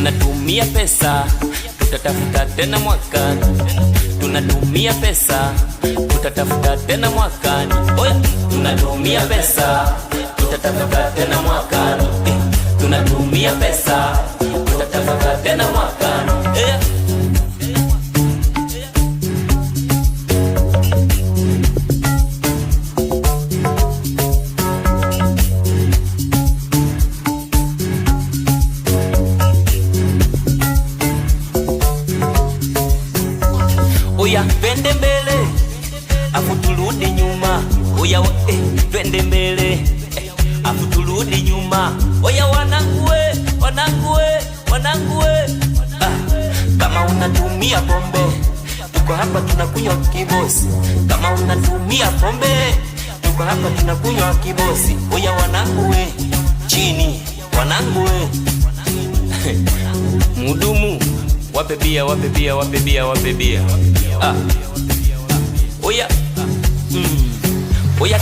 tunatumia pesa, tutatafuta tena mwakani. Tunatumia pesa, tutatafuta tena mwakani. Oya, tunatumia pesa, tutatafuta tena mwakani. Tunatumia pesa, tutatafuta tena mwakani. Oya, twende mbele, afu turudi nyuma. Oya, twende mbele, afu turudi nyuma. Oya, wanangu we, wanangu we, wanangu we. Kama unatumia pombe, tuko hapa tunakunywa kibosi. Kama unatumia pombe, tuko hapa tunakunywa kibosi. Oya, wanangu we, chini, wanangu we. Mudumu, wape bia, wape bia, wape bia, wape bia. Oya, oya,